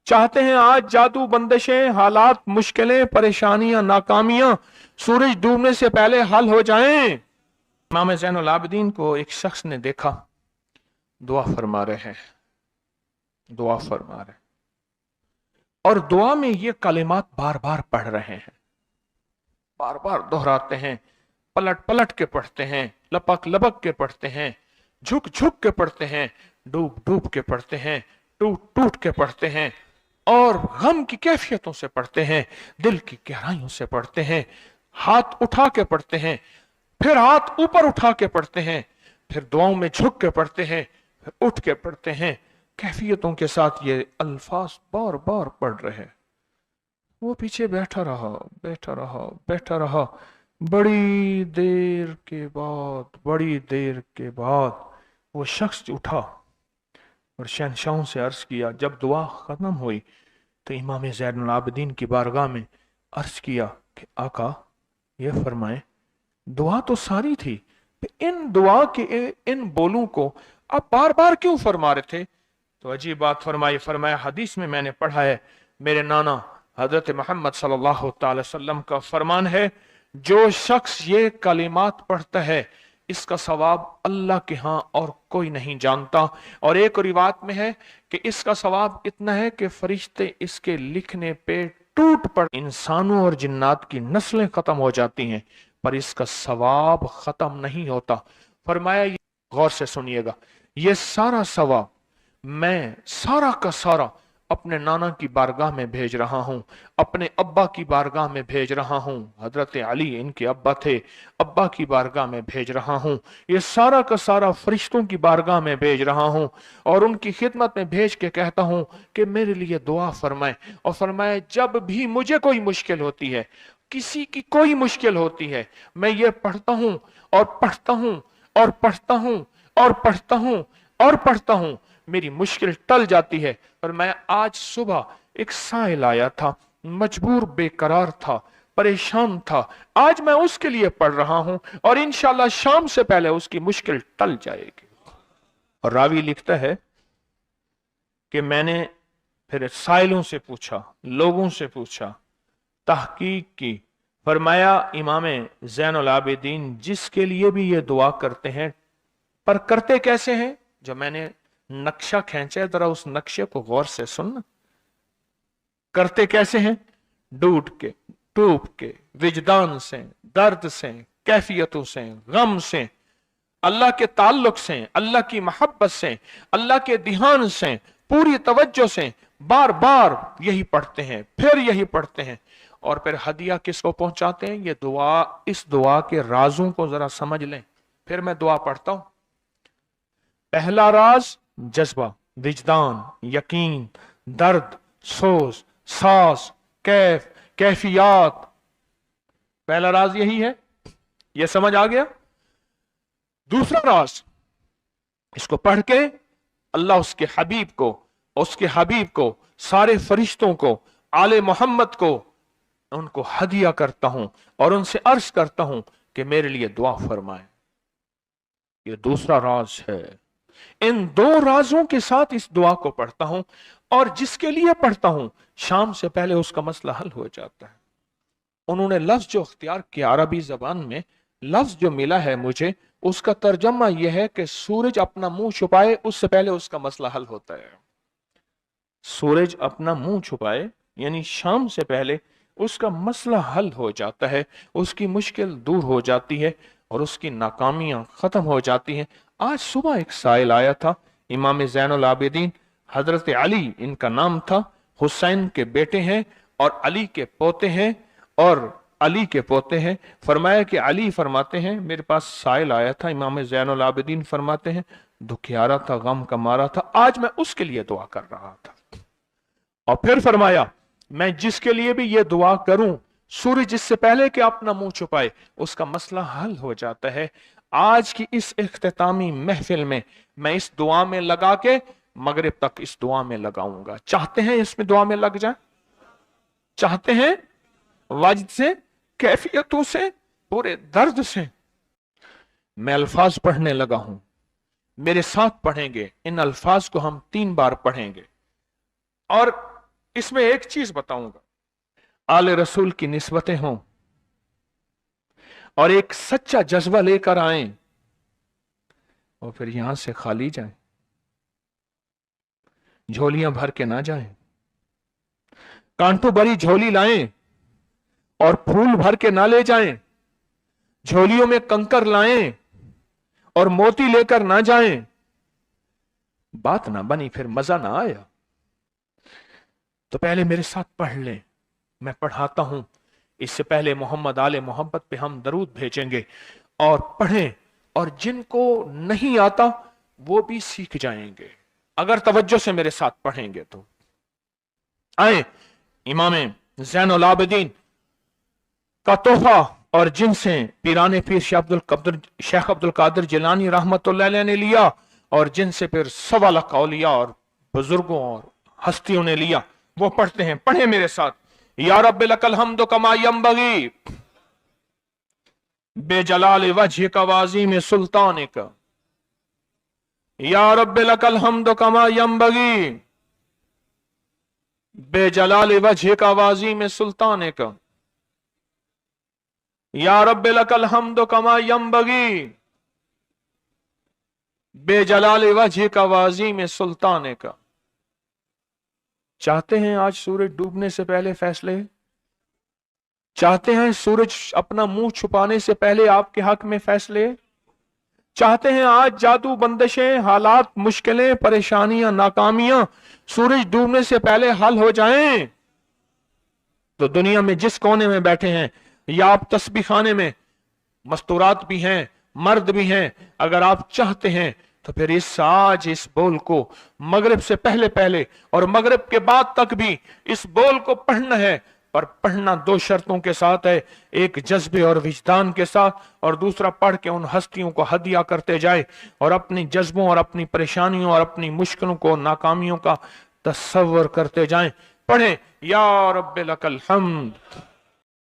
चाहते हैं आज जादू, बंदिशें, हालात, मुश्किलें, परेशानियां, नाकामियां सूरज डूबने से पहले हल हो जाएं। इमाम ज़ैनुल आबिदीन को एक शख्स ने देखा, दुआ फरमा रहे हैं, दुआ फरमा रहे, और दुआ में ये कलिमात बार बार पढ़ रहे हैं, बार बार दोहराते हैं, पलट पलट के पढ़ते हैं, लपक लपक के पढ़ते हैं, झुक झुक के पढ़ते हैं, डूब डूब के पढ़ते हैं, टूट टूट के पढ़ते हैं, और गम की कैफियतों से पढ़ते हैं, दिल की गहराइयों से पढ़ते हैं, हाथ उठा के पढ़ते हैं, फिर हाथ ऊपर उठा के पढ़ते हैं, फिर दुआओं में झुक के पढ़ते हैं, फिर उठ के पढ़ते हैं, कैफियतों के साथ ये अल्फाज बार बार पढ़ रहे हैं। वो पीछे बैठा रहा, बैठा रहा, बैठा रहा। बड़ी देर के बाद, बड़ी देर के बाद वो शख्स उठा और शहंशाहों से अर्ज किया। जब दुआ खत्म हुई तो इमाम ज़ैनुल आबिदीन की बारगाह में अर्ज किया कि आका ये फरमाएं, दुआ तो सारी थी, इन दुआ के इन बोलों को आप बार बार क्यों फरमा रहे थे? तो अजीब बात फरमाई, फरमाया हदीस में मैंने पढ़ा है, मेरे नाना हजरत मोहम्मद सल्लल्लाहु अलैहि वसल्लम का फरमान है, जो शख्स ये कलिमात पढ़ता है इसका सवाब अल्लाह के यहाँ और कोई नहीं जानता। और एक रिवायत में है कि इसका सवाब इतना है कि फरिश्ते इसके लिखने पे टूट पड़, इंसानों और जिन्नात की नस्लें खत्म हो जाती हैं पर इसका सवाब खत्म नहीं होता। फरमाया गौर से सुनिएगा, ये सारा सवाब मैं सारा का सारा अपने नाना की बारगाह में भेज रहा हूं, अपने अब्बा की बारगाह में भेज रहा हूं, हजरत अली इनके अब्बा थे, अब्बा की बारगाह में भेज रहा हूं, ये सारा का सारा फरिश्तों की बारगाह में भेज रहा हूं और उनकी खिदमत में भेज के कहता हूं कि मेरे लिए दुआ फरमाए। और फरमाए जब भी मुझे कोई मुश्किल होती है, किसी की कोई मुश्किल होती है, मैं ये पढ़ता हूं और पढ़ता हूं और पढ़ता हूं और पढ़ता हूं और पढ़ता हूं, मेरी मुश्किल टल जाती है। और मैं आज सुबह एक साइल आया था, मजबूर बेकरार था, परेशान था, आज मैं उसके लिए पढ़ रहा हूं और इंशाल्लाह शाम से पहले उसकी मुश्किल टल जाएगी। और रावी लिखता है कि मैंने फिर साइलों से पूछा, लोगों से पूछा, तहकीक की, फरमाया इमाम ज़ैनुल आबिदीन जिसके लिए भी ये दुआ करते हैं, पर करते कैसे हैं? जो मैंने नक्शा खींचा है, जरा उस नक्शे को गौर से सुनना। करते कैसे हैं? डूब के, टूट के, विजदान से, दर्द से, कैफियतों से, गम से, अल्लाह के ताल्लुक से, अल्लाह की मोहब्बत से, अल्लाह के ध्यान से, पूरी तवज्जो से बार बार यही पढ़ते हैं, फिर यही पढ़ते हैं। और फिर हदिया किसको पहुंचाते हैं? ये दुआ, इस दुआ के राजों को जरा समझ लें। फिर मैं दुआ पढ़ता हूं। पहला राज जज्बा, विजदान, यकीन, दर्द, सोच, सांस, कैफ, कैफियत, पहला राज यही है, यह समझ आ गया। दूसरा राज, इसको पढ़ के अल्लाह उसके हबीब को, सारे फरिश्तों को, आले मोहम्मद को, उनको हदिया करता हूं और उनसे अर्ज करता हूं कि मेरे लिए दुआ फरमाए। ये दूसरा राज है। इन दो राजों के साथ इस दुआ को पढ़ता हूं और जिसके लिए पढ़ता हूं शाम से पहले उसका मसला हल हो जाता है। उन्होंने लफ्ज जो अख्तियार किया, अरबी जबान में लफ्ज जो मिला है मुझे, उसका तर्जमा यह है कि सूरज अपना मुंह छुपाए उससे पहले उसका मसला हल होता है। सूरज अपना मुंह छुपाए यानी शाम से पहले उसका मसला हल हो जाता है, उसकी मुश्किल दूर हो जाती है और उसकी नाकामियां खत्म हो जाती हैं। आज सुबह एक साइल आया था, इमाम ज़ैनुल आबिदीन हजरत अली इनका नाम था, हुसैन के बेटे हैं और अली के पोते हैं, और अली के पोते हैं। फरमाया कि अली फरमाते हैं मेरे पास साइल आया था, इमाम ज़ैनुल आबिदीन फरमाते हैं दुखियारा था, गम का मारा था, आज मैं उसके लिए दुआ कर रहा था। और फिर फरमाया मैं जिसके लिए भी ये दुआ करूं, सूरज जिससे पहले कि अपना मुंह छुपाए उसका मसला हल हो जाता है। आज की इस इख्तितामी महफिल में मैं इस दुआ में लगा के मगरिब तक इस दुआ में लगाऊंगा। चाहते हैं इसमें दुआ में लग जाए? चाहते हैं? वाजिद से, कैफियतों से, पूरे दर्द से। मैं अल्फाज पढ़ने लगा हूं, मेरे साथ पढ़ेंगे। इन अल्फाज को हम 3 बार पढ़ेंगे और इसमें एक चीज बताऊंगा, आले रसूल की निस्बतें हों और एक सच्चा जज्बा लेकर आए और फिर यहां से खाली जाएं, झोलियां भर के ना जाएं, कांटों भरी झोली लाएं और फूल भर के ना ले जाएं, झोलियों में कंकर लाएं और मोती लेकर ना जाएं। बात ना बनी, फिर मजा ना आया। तो पहले मेरे साथ पढ़ लें, मैं पढ़ाता हूं। इससे पहले मोहम्मद आले मोहब्बत पे हम दरूद भेजेंगे और पढ़ें, और जिनको नहीं आता वो भी सीख जाएंगे अगर तवज्जो से मेरे साथ पढ़ेंगे तो। आए, इमाम ज़ैनुल आबिदीन का तोहफा और जिनसे पीराने पीर शेख अब्दुल कादिर जिलानी रहमतुल्लाह अलैह ने लिया, और जिनसे फिर सवा लाख औलिया और बुजुर्गों और हस्तियों ने लिया, वो पढ़ते हैं। पढ़े मेरे साथ। या रब्बि लकल हम्दु कमा यंबगी बेजलाल वजहिक व अज़ीम सुल्तानिक। या रब्बि लकल हम्दु कमा यंबगी बेजलाल वजहिक व अज़ीम सुल्तानिक। या रब्बि लकल हम्दु कमा यंबगी बेजलाल वजहिक व अज़ीम सुल्तानिक। चाहते हैं आज सूरज डूबने से पहले फैसले? चाहते हैं सूरज अपना मुंह छुपाने से पहले आपके हक में फैसले? चाहते हैं आज जादू, बंदिशें, हालात, मुश्किलें, परेशानियां, नाकामियां सूरज डूबने से पहले हल हो जाएं? तो दुनिया में जिस कोने में बैठे हैं, या आप तस्बीह खाने में, मस्तूरात भी हैं, मर्द भी हैं, अगर आप चाहते हैं तो फिर इस बोल को मगरिब से पहले पहले और मगरिब के बाद तक भी इस बोल को पढ़ना है। पर पढ़ना दो शर्तों के साथ है, एक जज्बे और विजदान के साथ, और दूसरा पढ़ के उन हस्तियों को हदिया करते जाए और अपनी जज्बों और अपनी परेशानियों और अपनी मुश्किलों को, नाकामियों का तसव्वुर करते जाएं। पढ़ें, या रब्बि लकल हम्द।